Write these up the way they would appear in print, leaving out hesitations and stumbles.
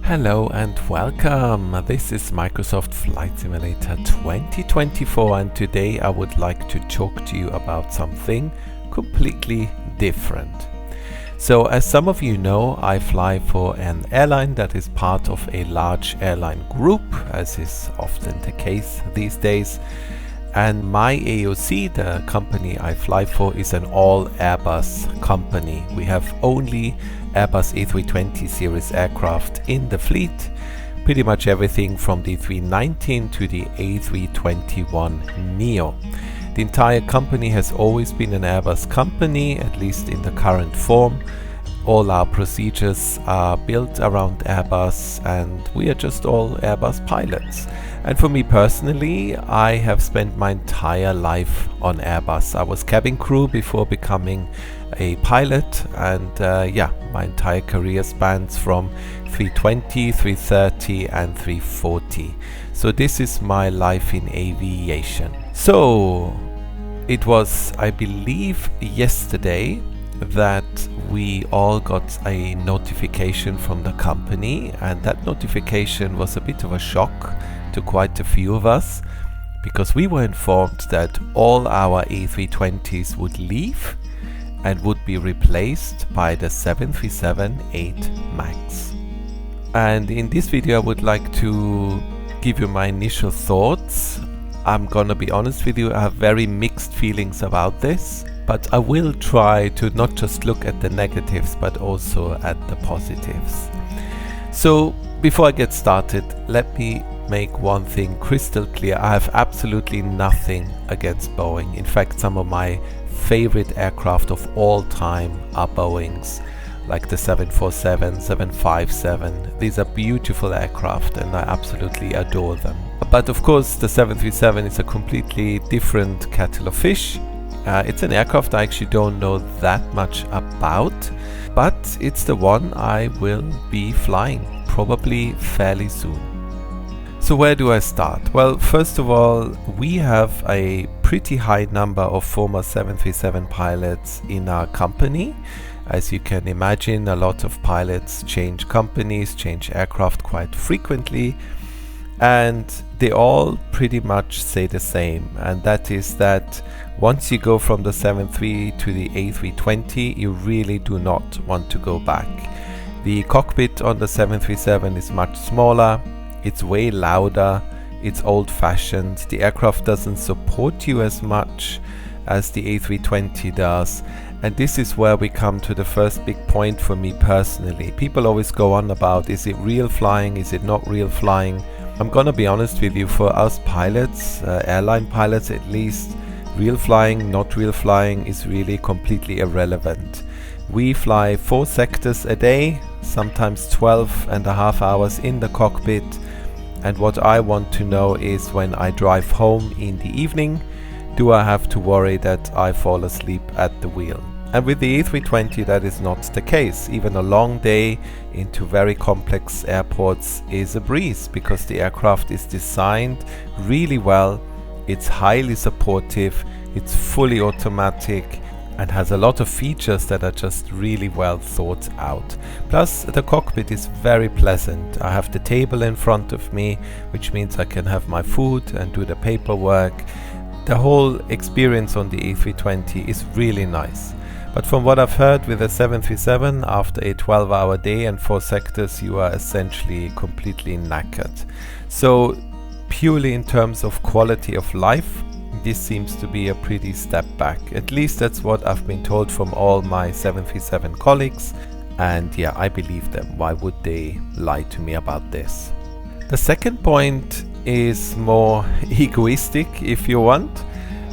Hello and welcome. This is Microsoft Flight Simulator 2024, and today I would like to talk to you about something completely different. So as some of you know, I fly for an airline that is part of a large airline group, as is often the case these days. And my AOC, the company I fly for, is an all Airbus company. We have only Airbus A320 series aircraft in the fleet, pretty much everything from the A319 to the A321neo. The entire company has always been an Airbus company, at least in the current form. All our procedures are built around Airbus, and we are just all Airbus pilots. And for me personally, I have spent my entire life on Airbus. I was cabin crew before becoming a pilot, and my entire career spans from 320, 330 and 340. So this is my life in aviation. So it was, I believe, yesterday that we all got a notification from the company, and that notification was a bit of a shock to quite a few of us, because we were informed that all our A320s would leave and would be replaced by the 737-8 MAX. And in this video I would like to give you my initial thoughts. I'm gonna be honest with you, I have very mixed feelings about this, but I will try to not just look at the negatives but also at the positives. So before I get started, let me make one thing crystal clear. I have absolutely nothing against Boeing. In fact, some of my favorite aircraft of all time are Boeings, like the 747, 757. These are beautiful aircraft and I absolutely adore them. But of course the 737 is a completely different kettle of fish. It's an aircraft I actually don't know that much about, but it's the one I will be flying probably fairly soon. So where do I start? Well, first of all, we have a pretty high number of former 737 pilots in our company. As you can imagine, a lot of pilots change companies, change aircraft quite frequently, and they all pretty much say the same, and that is that once you go from the 73 to the A320, you really do not want to go back. The cockpit on the 737 is much smaller, it's way louder, it's old-fashioned, the aircraft doesn't support you as much as the A320 does, and this is where we come to the first big point for me personally. People always go on about, is it real flying, is it not real flying? I'm gonna be honest with you, for us pilots, airline pilots at least, real flying, not real flying is really completely irrelevant. We fly 4 sectors a day, sometimes 12.5 hours in the cockpit, and what I want to know is when I drive home in the evening, do I have to worry that I fall asleep at the wheel? And with the A320 that is not the case. Even a long day into very complex airports is a breeze, because the aircraft is designed really well, it's highly supportive, it's fully automatic, and has a lot of features that are just really well thought out. Plus the cockpit is very pleasant. I have the table in front of me, which means I can have my food and do the paperwork. The whole experience on the A320 is really nice. But from what I've heard, with a 737, after a 12-hour day and 4 sectors, you are essentially completely knackered. So purely in terms of quality of life, this seems to be a pretty step back. At least that's what I've been told from all my 737 colleagues, and yeah, I believe them. Why would they lie to me about this? The second point is more egoistic, if you want.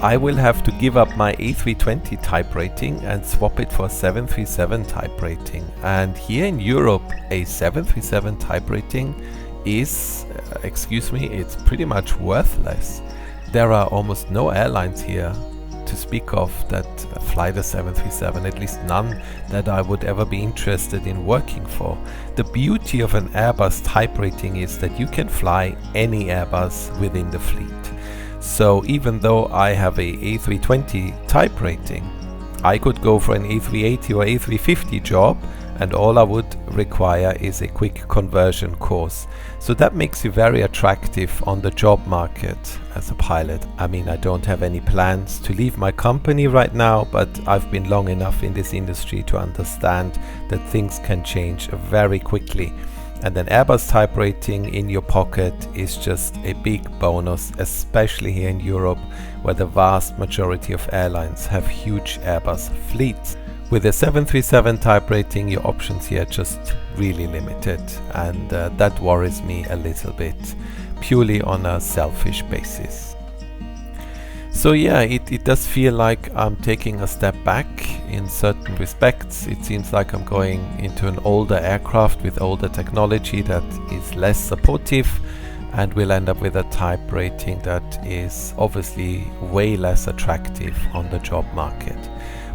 I will have to give up my A320 type rating and swap it for a 737 type rating. And here in Europe, a 737 type rating is, it's pretty much worthless. There are almost no airlines here to speak of that fly the 737, at least none that I would ever be interested in working for. The beauty of an Airbus type rating is that you can fly any Airbus within the fleet. So even though I have a A320 type rating, I could go for an A380 or A350 job and all I would require is a quick conversion course. So that makes you very attractive on the job market as a pilot. I mean, I don't have any plans to leave my company right now, but I've been long enough in this industry to understand that things can change very quickly. And an Airbus type rating in your pocket is just a big bonus, especially here in Europe, where the vast majority of airlines have huge Airbus fleets. With a 737 type rating, your options here are just really limited, and that worries me a little bit, purely on a selfish basis. So yeah, it does feel like I'm taking a step back in certain respects. It seems like I'm going into an older aircraft with older technology that is less supportive, and we'll end up with a type rating that is obviously way less attractive on the job market.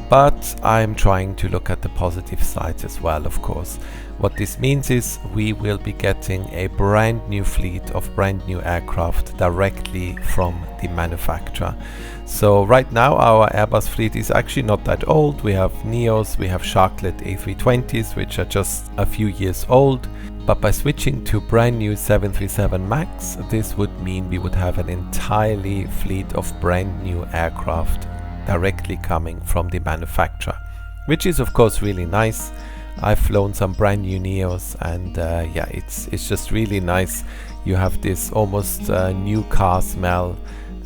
But I'm trying to look at the positive side as well, of course. What this means is we will be getting a brand new fleet of brand new aircraft directly from the manufacturer. So right now our Airbus fleet is actually not that old. We have Neos, we have Sharklet A320s, which are just a few years old. But by switching to brand new 737 MAX, this would mean we would have an entirely fleet of brand new aircraft directly coming from the manufacturer, which is of course really nice. I've flown some brand new Neos, and yeah, it's just really nice. You have this almost new car smell,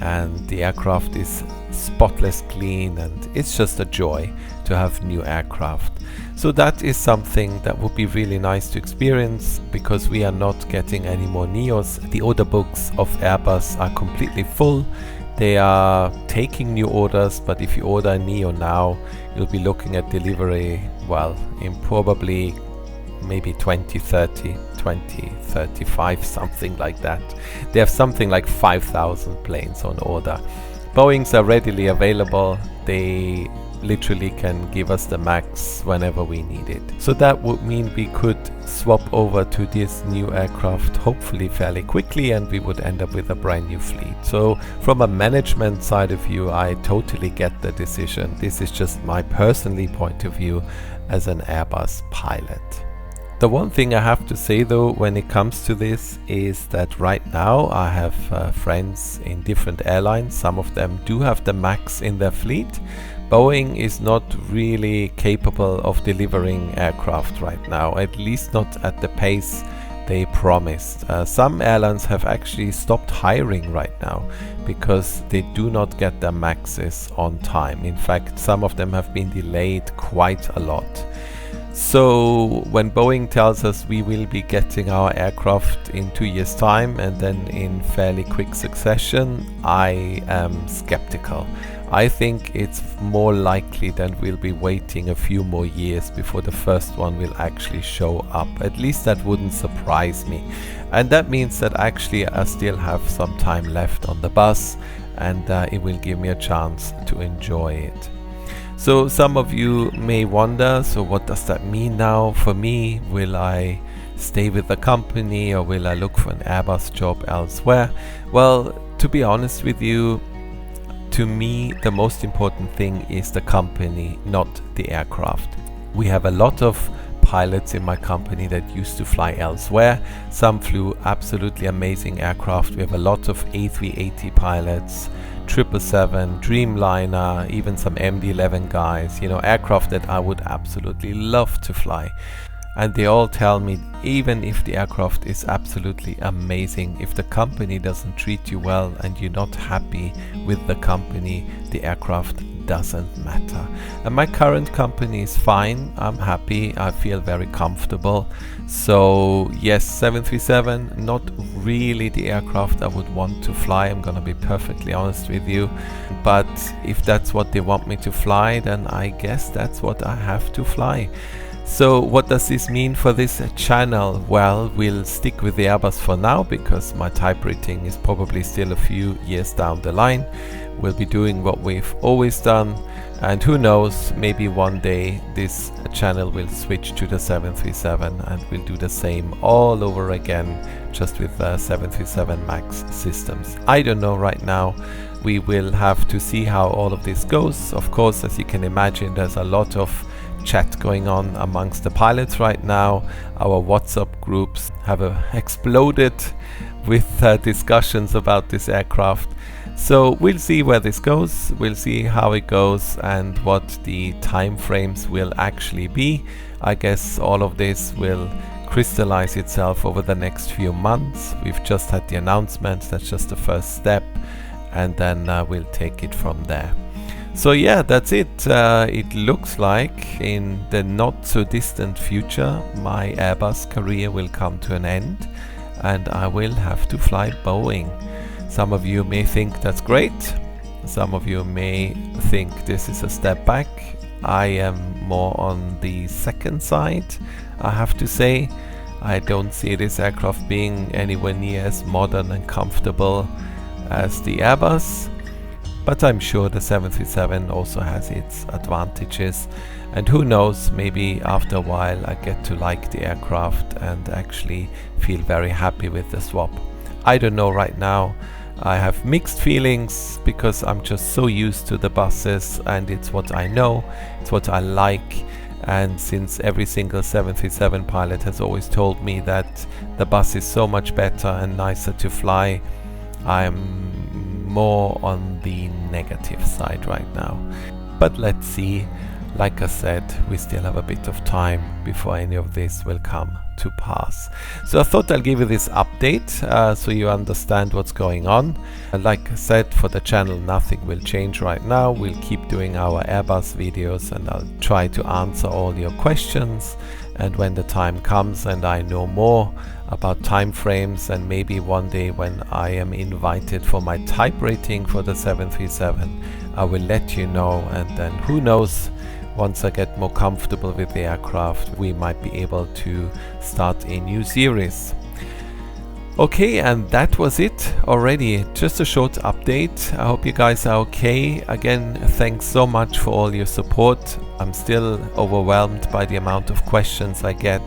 and the aircraft is spotless clean, and it's just a joy to have new aircraft. So that is something that would be really nice to experience, because we are not getting any more Neos. The order books of Airbus are completely full. They are taking new orders, but if you order a Neo now, you'll be looking at delivery, well, in probably maybe 2030, 2035, something like that. They have something like 5,000 planes on order. Boeings are readily available. They literally can give us the MAX whenever we need it. So that would mean we could swap over to this new aircraft hopefully fairly quickly, and we would end up with a brand new fleet. So from a management side of view, I totally get the decision. This is just my personally point of view as an Airbus pilot. The one thing I have to say though when it comes to this is that right now I have friends in different airlines. Some of them do have the MAX in their fleet. Boeing is not really capable of delivering aircraft right now, at least not at the pace they promised. Some airlines have actually stopped hiring right now because they do not get their MAXes on time. In fact, some of them have been delayed quite a lot. So when Boeing tells us we will be getting our aircraft in 2 years' time and then in fairly quick succession, I am skeptical. I think it's more likely that we'll be waiting a few more years before the first one will actually show up. At least that wouldn't surprise me. And that means that actually I still have some time left on the bus, and it will give me a chance to enjoy it. So some of you may wonder, so what does that mean now for me? Will I stay with the company, or will I look for an Airbus job elsewhere? Well, to be honest with you, to me the most important thing is the company, not the aircraft. We have a lot of pilots in my company that used to fly elsewhere. Some flew absolutely amazing aircraft. We have a lot of A380 pilots, 777, Dreamliner, even some MD-11 guys, you know, aircraft that I would absolutely love to fly. And they all tell me, even if the aircraft is absolutely amazing, if the company doesn't treat you well and you're not happy with the company, the aircraft doesn't matter. And my current company is fine. I'm happy. I feel very comfortable. So yes, 737, not really the aircraft I would want to fly. I'm gonna be perfectly honest with you. But if that's what they want me to fly, then I guess that's what I have to fly. So what does this mean for this channel? Well, we'll stick with the Airbus for now because my type rating is probably still a few years down the line. We'll be doing what we've always done, and who knows, maybe one day this channel will switch to the 737 and we'll do the same all over again, just with 737 MAX systems. I don't know right now. We will have to see how all of this goes. Of course, as you can imagine, there's a lot of chat going on amongst the pilots right now. Our WhatsApp groups have exploded with discussions about this aircraft. So we'll see where this goes, we'll see how it goes and what the time frames will actually be. I guess all of this will crystallize itself over the next few months. We've just had the announcement, that's just the first step, and then we'll take it from there. So yeah, that's it. It looks like in the not so distant future my Airbus career will come to an end and I will have to fly Boeing. Some of you may think that's great, some of you may think this is a step back. I am more on the second side, I have to say. I don't see this aircraft being anywhere near as modern and comfortable as the Airbus, but I'm sure the 737 also has its advantages, and who knows, maybe after a while I get to like the aircraft and actually feel very happy with the swap. I don't know right now. I have mixed feelings because I'm just so used to the buses and it's what I know, it's what I like, and since every single 737 pilot has always told me that the bus is so much better and nicer to fly, I'm more on the negative side right now. But let's see, like I said, we still have a bit of time before any of this will come to pass. So I thought I'll give you this update so you understand what's going on. Like I said, for the channel nothing will change right now. We'll keep doing our Airbus videos and I'll try to answer all your questions, and when the time comes and I know more about time frames, and maybe one day when I am invited for my type rating for the 737, I will let you know, and then who knows, once I get more comfortable with the aircraft, we might be able to start a new series. Okay, and that was it already. Just a short update. I hope you guys are okay. Again, thanks so much for all your support. I'm still overwhelmed by the amount of questions I get,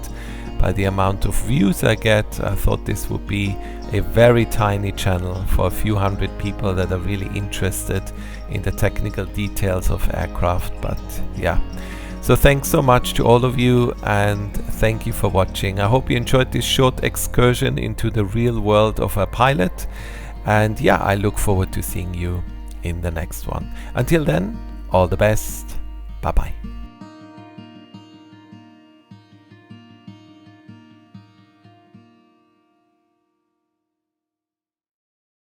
by the amount of views I get. I thought this would be a very tiny channel for a few hundred people that are really interested in the technical details of aircraft, but yeah. So thanks so much to all of you and thank you for watching. I hope you enjoyed this short excursion into the real world of a pilot, and yeah, I look forward to seeing you in the next one. Until then, all the best. Bye bye.